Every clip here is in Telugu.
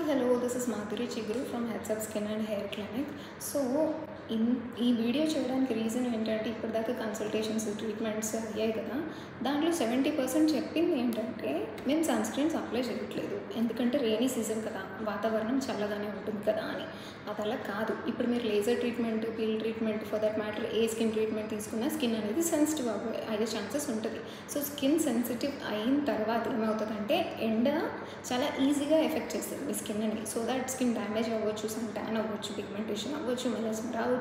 hello, this is Madhuri Chiguru from Heads Up Skin and Hair Clinic. So, ఈ వీడియో చేయడానికి రీజన్ ఏంటంటే ఇప్పటిదాకా కన్సల్టేషన్స్ ట్రీట్మెంట్స్ అయ్యాయి కదా, దాంట్లో 70% చెప్పింది ఏంటంటే మేము సన్ స్క్రీన్స్ అప్లై చేయట్లేదు, ఎందుకంటే రెయినీ సీజన్ కదా, వాతావరణం చల్లగానే ఉంటుంది కదా అని. అది అలా కాదు. ఇప్పుడు మీరు laser treatment, peel treatment, for that matter A skin treatment తీసుకున్నా స్కిన్ అనేది సెన్సిటివ్ అయ్యే ఛాన్సెస్ ఉంటుంది. సో స్కిన్ సెన్సిటివ్ అయిన తర్వాత ఏమవుతుందంటే ఎండ చాలా ఈజీగా ఎఫెక్ట్ చేస్తుంది మీ స్కిన్ని. సో దట్ స్కిన్ డ్యామేజ్ అవ్వచ్చు, సన్ ట్యాన్ అవ్వచ్చు, పిగ్మెంటేషన్ అవ్వచ్చు, మెలస్మా రావచ్చు.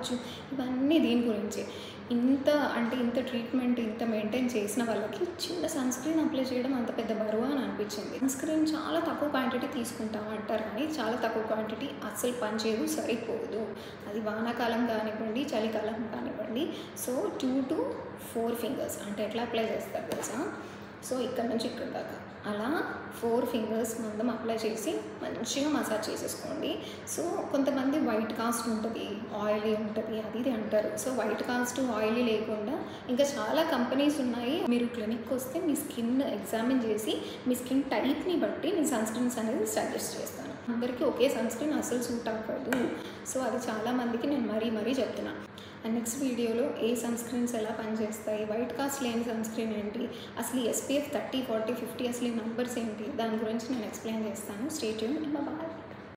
ఇవన్నీ దీని గురించి. ఇంత ట్రీట్మెంట్ ఇంత మెయింటైన్ చేసిన వాళ్ళకి చిన్న సన్ స్క్రీన్ అప్లై చేయడం అంత పెద్ద బరువు అని అనిపించింది. సన్ స్క్రీన్ చాలా తక్కువ క్వాంటిటీ తీసుకుంటాం అంటారు, కానీ చాలా తక్కువ క్వాంటిటీ అస్సలు పనిచేయదు, సరిపోదు. అది వానాకాలం కానివ్వండి, చలికాలం కానివ్వండి. సో 2 to 4 ఫింగర్స్ అంటే ఎట్లా అప్లై చేస్తారు తెలుసా? సో ఇక్కడ నుంచి ఇక్కడ దాకా అలా 4 ఫింగర్స్ మందం అప్లై చేసి మంచిగా మసాజ్ చేసేసుకోండి. సో కొంతమంది వైట్ కాస్ట్ ఉంటుంది, ఆయిలీ ఉంటుంది, అది ఇది అంటారు. సో వైట్ కాస్ట్ ఆయిలీ లేకుండా ఇంకా చాలా కంపెనీస్ ఉన్నాయి. మీరు క్లినిక్కి వస్తే మీ స్కిన్ ఎగ్జామిన్ చేసి మీ స్కిన్ టైప్ని బట్టి నేను సన్ స్క్రీన్స్ అనేది సజెస్ట్ చేస్తాను. అందరికీ ఒకే సన్ స్క్రీన్ అసలు సూట్ అవ్వదు. సో అది చాలామందికి నేను మరీ చెప్తున్నాను. అండ్ నెక్స్ట్ వీడియోలో ఏ సన్ స్క్రీన్స్ ఎలా పనిచేస్తాయి, వైట్ కాస్ట్ లేని సన్ స్క్రీన్ ఏంటి, అసలు SPF 30, 40, 50 అసలు ఈ నంబర్స్ ఏంటి, దాని గురించి నేను ఎక్స్ప్లెయిన్ చేస్తాను. Stay tuned. బాయ్.